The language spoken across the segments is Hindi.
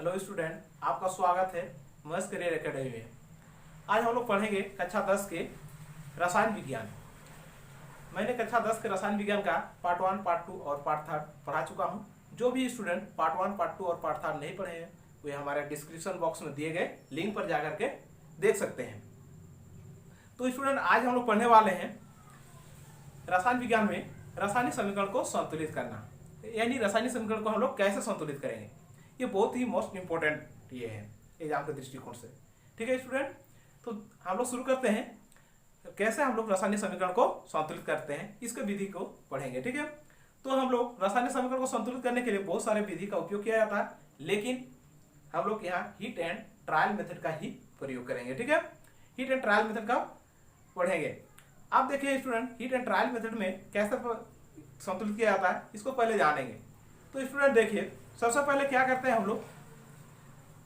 हेलो स्टूडेंट, आपका स्वागत है मस्त करियर एकेडमी में। आज हम लोग पढ़ेंगे कक्षा 10 के रसायन विज्ञान। मैंने कक्षा 10 के रसायन विज्ञान का पार्ट 1, पार्ट 2 और पार्ट 3 पढ़ा चुका हूं। जो भी स्टूडेंट पार्ट 1, पार्ट 2 और पार्ट 3 नहीं पढ़े हैं वे हमारे डिस्क्रिप्शन बॉक्स में दिए गए लिंक पर जाकर के देख सकते हैं। तो स्टूडेंट, आज हम लोग पढ़ने वाले हैं रसायन विज्ञान में रासायनिक समीकरण को संतुलित करना, यानी रासायनिक समीकरण को हम लोग कैसे संतुलित करेंगे। ये बहुत ही मोस्ट इंपॉर्टेंट ये है एग्जाम के दृष्टिकोण से। ठीक है स्टूडेंट, तो हम लोग शुरू करते हैं कैसे हम लोग रासायनिक समीकरण को संतुलित करते हैं, इसके विधि को पढ़ेंगे। ठीक है, तो हम लोग रासायनिक समीकरण को संतुलित करने के लिए बहुत सारे विधि का उपयोग किया जाता है, लेकिन हम लोग यहाँ हीट एंड ट्रायल मेथड का ही प्रयोग करेंगे। ठीक है, हीट एंड ट्रायल मेथड का पढ़ेंगे। आप देखिए student, heat and trial method में कैसे संतुलित किया जाता है इसको पहले जानेंगे। तो स्टूडेंट देखिए, सबसे पहले क्या करते हैं हम लोग,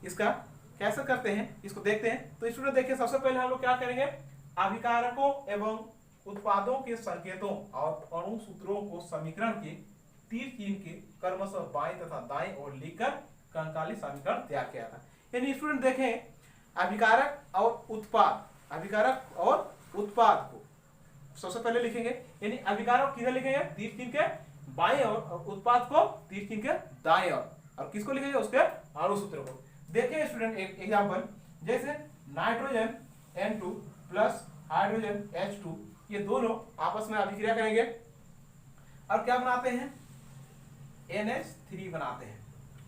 इसका कैसे करते हैं इसको देखते हैं। तो स्टूडेंट देखिए, सबसे पहले हम लोग क्या करेंगे, अभिकारकों एवं उत्पादों के संकेतों और अणु सूत्रों को समीकरण के तीर चिन्ह के क्रमशः बाईं तथा दाईं ओर लिखकर कंकाली समीकरण तैयार किया था। यानी स्टूडेंट देखें, अभिकारक और उत्पाद, अभिकारक और उत्पाद को सबसे पहले लिखेंगे, यानी अभिकारक किधर लिखेंगे, तीर चिन्ह के बाएं ओर, और उत्पाद को तीर चिन्ह के दाएं ओर, और किसको लिखेंगे, उसके अणु सूत्र को। देखिए स्टूडेंट, एक एग्जांपल, जैसे nitrogen N2 plus hydrogen H2, ये दोनों आपस में अभिक्रिया करेंगे और क्या बनाते हैं, NH3 बनाते हैं।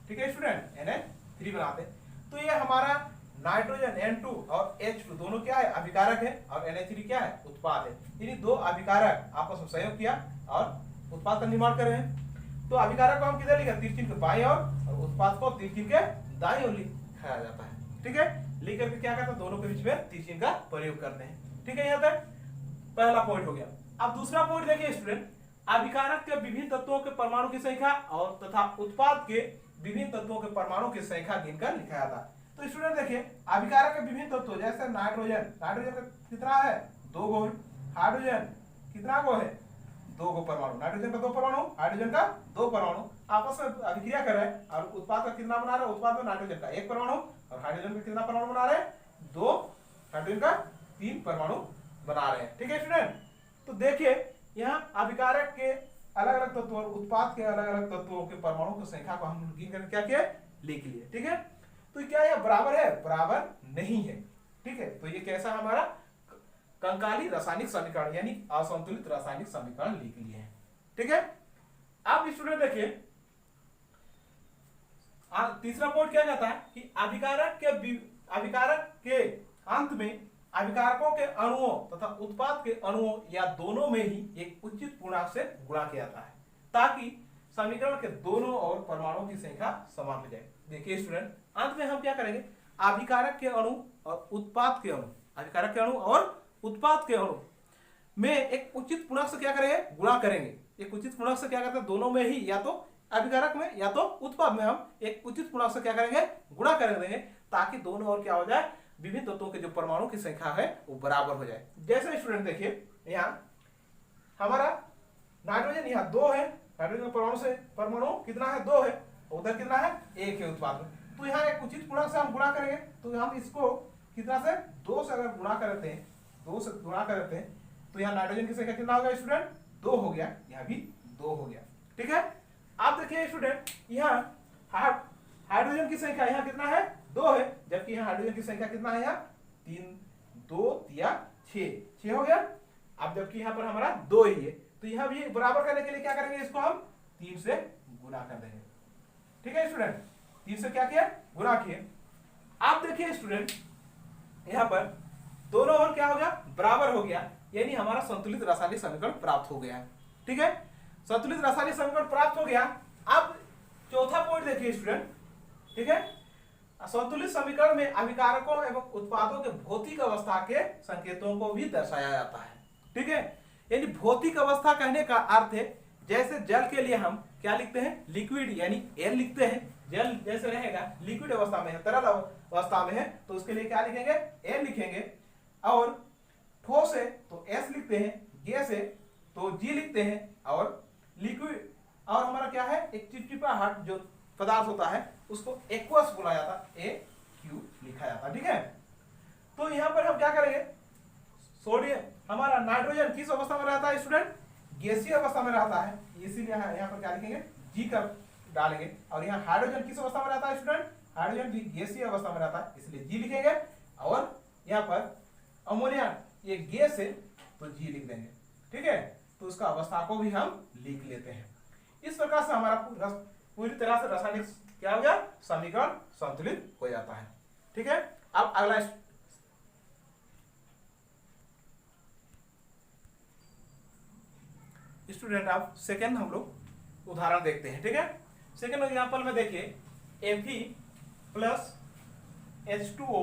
ठीक है स्टूडेंट, NH3 बनाते हैं। तो ये हमारा नाइट्रोजन N2 और H2 दोनों क्या है, अभिकारक है, और NH3 क्या है, उत्पाद है। यानी दो अभिकारक आपस में सहयोग किया और उत्पाद का निर्माण कर रहे हैं। तो अभिकारक को हम किधर लिखें, तीर चिन्ह के बाईं ओर, और उत्पाद को तीर चिन्ह के दाईं ओर लिखा जाता है। ठीक है, लिख करके क्या करते हैं, दोनों के बीच में तीर चिन्ह का प्रयोग करते हैं। ठीक है, यहाँ तक पहला पॉइंट हो गया। अब दूसरा पॉइंट देखिए स्टूडेंट, अभिकारक के विभिन्न तत्वों के परमाणु की संख्या और तथा उत्पाद के विभिन्न तत्वों के परमाणु की संख्या गिनकर लिखा जाता है। तो स्टूडेंट देखिए, अभिकारक के विभिन्न तत्व, जैसे नाइट्रोजन, नाइट्रोजन का कितना है, 2 गो, हाइड्रोजन कितना गो है, 2 गो परमाणु, नाइट्रोजन का 2 परमाणु, हाइड्रोजन का 2 परमाणु आपस में अभिक्रिया कर रहे हैं, और उत्पाद का कितना बना रहे हैं, उत्पाद में नाइट्रोजन का 1 परमाणु और हाइड्रोजन का कितना परमाणु बना रहे हैं, 2, हाइड्रोजन का 3 परमाणु बना रहे हैं। ठीक है स्टूडेंट, तो देखिए यहाँ अभिकारक के अलग अलग तत्वों और उत्पाद के अलग अलग तत्वों के परमाणु की संख्या को हम गिन करके क्या किए, लिख लिए। ठीक है, तो क्या यह बराबर है, बराबर नहीं है। ठीक है, तो ये कैसा हमारा कंकाली रासायनिक समीकरण यानी असंतुलित रासायनिक समीकरण लिख लिए हैं। ठीक है, अब स्टूडेंट देखिए, तीसरा पॉइंट क्या कहता है कि अभिकारक के अंत में अभिकारकों के अणुओं तथा उत्पाद के अणुओं या दोनों में ही एक उचित पूर्णांक से गुणा किया जाता है, ताकि समीकरण के दोनों और परमाणुओं की संख्या समान हो जाए। देखिए स्टूडेंट, अंत में हम क्या करेंगे, अभिकारक के अणु और उत्पाद के अणु, अभिकारक के अणु और उत्पाद के अणु में एक उचित पूर्णांक से क्या करेंगे, गुणा करेंगे। एक उचित पूर्णांक से क्या करते हैं, दोनों में ही, या तो अभिकारक में या तो उत्पाद में हम एक उचित पूर्णांक से क्या करेंगे, गुणा कर देंगे, ताकि दोनों और क्या हो जाए, विभिन्न तत्वों के जो परमाणु की संख्या है वो बराबर हो जाए। जैसे स्टूडेंट देखिए, यहाँ हमारा नाइट्रोजन यहाँ 2 है, नाइट्रोजन परमाणु से परमाणु कितना है, 2 है, उधर कितना है, 1 है उत्पाद में। तो यहाँ एक उचित पूर्णांक से हम गुणा करेंगे, तो हम इसको कितना से, 2 से अगर गुणा करते हैं, 2 से गुणा करते हैं, तो यहाँ नाइट्रोजन की संख्या कितना हो गया स्टूडेंट, 2 हो गया, यहाँ भी 2 हो गया। ठीक है, आप देखिए स्टूडेंट, यहाँ हाइड्रोजन की संख्या यहाँ कितना है, 2 है, जबकि यहाँ हाइड्रोजन की संख्या कितना है, यहाँ 3, 2 या 6 हो गया। अब जबकि यहाँ पर हमारा 2 ही है, तो यहाँ भी बराबर करने के लिए क्या करेंगे, इसको हम 3 से गुणा कर देंगे। ठीक है स्टूडेंट, 3 से क्या किया, गुणा किए। आप देखिए स्टूडेंट, यहाँ पर दोनों और क्या हो गया, बराबर हो गया, यानी हमारा संतुलित रासायनिक समीकरण प्राप्त हो गया। ठीक है, संतुलित रासायनिक समीकरण प्राप्त हो गया। अब चौथा पॉइंट देखिए स्टूडेंट, ठीक है, संतुलित समीकरण में अभिकारकों एवं उत्पादों के भौतिक अवस्था के संकेतों को भी दर्शाया जाता है। ठीक है, यानी भौतिक अवस्था कहने का अर्थ है, जैसे जल के लिए हम क्या लिखते हैं, लिक्विड यानी एयर लिखते हैं। जल जैसे रहेगा लिक्विड अवस्था में है, तरल अवस्था में है, तो उसके लिए क्या लिखेंगे, एयर लिखेंगे, और ठोस है तो एस लिखते हैं, गैस है तो जी लिखते हैं, और लिक्विड और हमारा क्या है, एक चिपचिपा हार्ड जो पदार्थ होता है उसको एक्वस बोला जाता, AQ लिखा जाता। ठीक है, तो यहाँ पर हम क्या करेंगे, सोडियम हमारा नाइट्रोजन किस अवस्था में रहता है स्टूडेंट, गैसीय अवस्था में रहता है, इसीलिए यहाँ पर क्या लिखेंगे, G का डालेंगे। और यहाँ हाइड्रोजन किस अवस्था में रहता है स्टूडेंट, हाइड्रोजन भी गैसीय अवस्था में रहता है, इसलिए G लिखेंगे। और यहाँ पर अमोनिया ये गैस है तो G लिख देंगे। ठीक है, तो उसका अवस्था को भी हम लिख लेते हैं। इस प्रकार से हमारा पूरी तरह से रासायनिक क्या हो गया, समीकरण संतुलित हो जाता है। ठीक है, अब अगला स्टूडेंट आप सेकेंड हम लोग उदाहरण देखते हैं। ठीक है, सेकेंड एग्जांपल में देखिए Fe प्लस H2O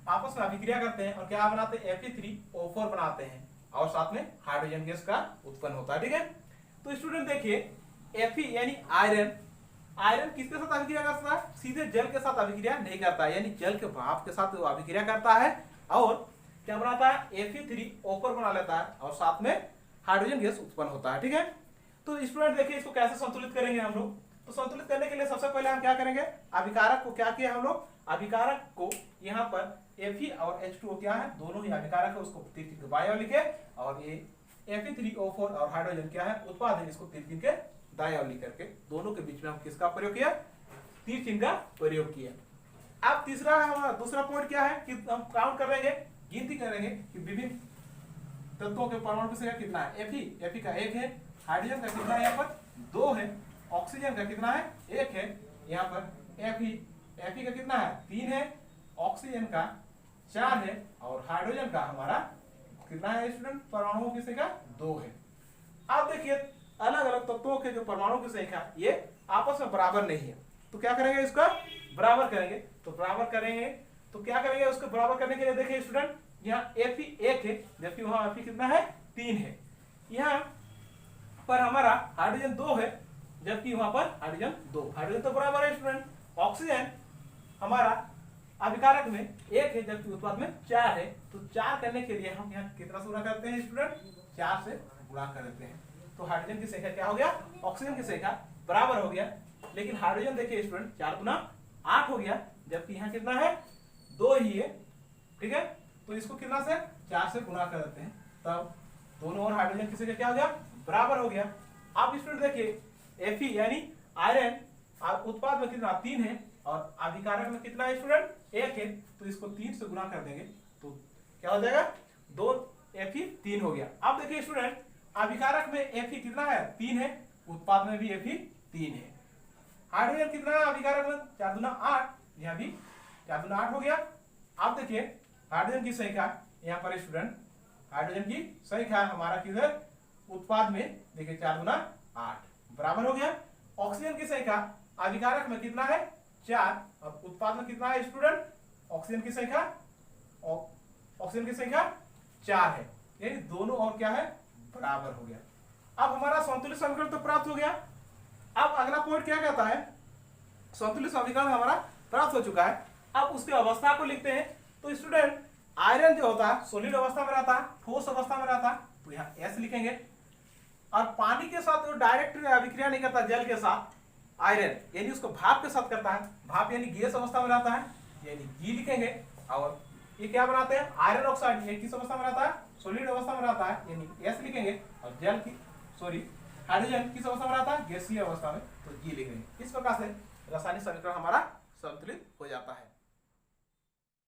आपस में अभिक्रिया करते हैं और क्या बनाते हैं, Fe3O4 बनाते हैं और साथ में हाइड्रोजन गैस का उत्पन्न होता है। ठीक है, तो स्टूडेंट देखिए Fe यानी आयरन, आयरन किसके साथ अभिक्रिया करता है, सीधे जल के साथ अभिक्रिया नहीं करता है, यानी जल के भाप के साथ वो अभिक्रिया करता है और क्या बनाता है, Fe3O4 बना लेता है और साथ में हाइड्रोजन गैस उत्पन्न होता है। ठीक है, तो स्टूडेंट देखिए इसको कैसे संतुलित करेंगे हम लोग, तो संतुलित करने के लिए सबसे पहले हम क्या करेंगे, अभिकारक को क्या किया हम लोग, अभिकारक को यहाँ पर Fe और H2O क्या है, दोनों ही अभिकारक है, उसको तीर के बाएं ओर लिखे और ये Fe3O4 और हाइड्रोजन क्या है, उत्पाद है, इसको तीर के दाएं ओर लिख करके दोनों के बीच में हम किसका प्रयोग किया, तीर चिन्ह का प्रयोग किया। अब तीसरा हमारा दूसरा पॉइंट क्या है कि हम काउंट करेंगे, गिनती करेंगे कि विभिन्न तत्वों के परमाणु की संख्या कितना है। Fe का 1 है, हाइड्रोजन का कितना है, यहाँ पर 2 है, ऑक्सीजन का कितना है, 1 है, यहाँ पर Fe का कितना है, 3 है, ऑक्सीजन का 4 है और हाइड्रोजन का हमारा कितना है स्टूडेंट, परमाणुओं की संख्या 2 है। अब देखिए अलग अलग तत्वों के जो परमाणु की संख्या ये आपस में बराबर नहीं है, तो क्या करेंगे, इसका बराबर करेंगे। तो बराबर करेंगे तो क्या करेंगे, उसको बराबर करने के लिए देखिए स्टूडेंट यहाँ Fe 1 है जबकि वहां Fe कितना है, 3 है, यहाँ पर हमारा हाइड्रोजन 2 है जबकि वहां पर हाइड्रोजन 2, हाइड्रोजन तो बराबर है स्टूडेंट। ऑक्सीजन हमारा अभिकारक में 1 है जबकि उत्पाद में 4 है, तो 4 करने के लिए हम यहाँ कितना से गुणा करते हैं स्टूडेंट, 4 से गुणा कर देते हैं, तो हाइड्रोजन की संख्या क्या हो गया, ऑक्सीजन की संख्या बराबर हो गया। लेकिन हाइड्रोजन देखिए स्टूडेंट 4 गुना 8 हो गया जबकि यहाँ कितना है, 2 ही है। ठीक है, तो इसको कितना से 4 से गुणा कर देते हैं, तब दोनों और हाइड्रोजन की संख्या क्या हो गया, बराबर हो गया। आप स्टूडेंट देखिए Fe यानी आयरन उत्पाद में कितना 3 है और अभिकारक में कितना है स्टूडेंट, 1 है, तो इसको 3 से गुणा कर देंगे तो क्या हो जाएगा, 2 Fe 3 हो गया। अब देखिए स्टूडेंट अभिकारक में Fe कितना है, 3 है, उत्पाद में भी Fe 3 है। हाइड्रोजन कितना है अभिकारक में, 4 दूना 8, यहाँ भी 4 दूना 8 हो गया। अब देखिए हाइड्रोजन की संख्या यहाँ पर स्टूडेंट, हाइड्रोजन की संख्या हमारा किधर, उत्पाद में देखिए 4 गुना 8 बराबर हो गया। ऑक्सीजन की संख्या अभिकारक में कितना है, 4 और उत्पाद में कितना है स्टूडेंट, ऑक्सीजन की संख्या 4 है, यानी दोनों और क्या है, बराबर हो गया। अब हमारा संतुलित समीकरण तो प्राप्त हो गया। अब अगला पॉइंट क्या कहता है, संतुलित समीकरण हमारा प्राप्त हो चुका है, अब उसकी अवस्था को लिखते हैं। तो स्टूडेंट आयरन जो होता है सॉलिड अवस्था में रहता है, ठोस अवस्था में रहता है, तो यहाँ S लिखेंगे। और पानी के साथ वो डायरेक्ट अभिक्रिया नहीं करता जल के साथ, आयरन यानी उसको भाप के साथ करता है, भाप यानी गैस अवस्था में रहता है, यानी G लिखेंगे। और ये क्या बनाते हैं, आयरन ऑक्साइड, ये किस अवस्था में रहता है, सॉलिड अवस्था में रहता है, यानी S लिखेंगे। और जल की हाइड्रोजन किस अवस्था में रहता है, गैसीय अवस्था में, तो G लिखेंगे। इस प्रकार से रासायनिक समीकरण हमारा संतुलित हो जाता है।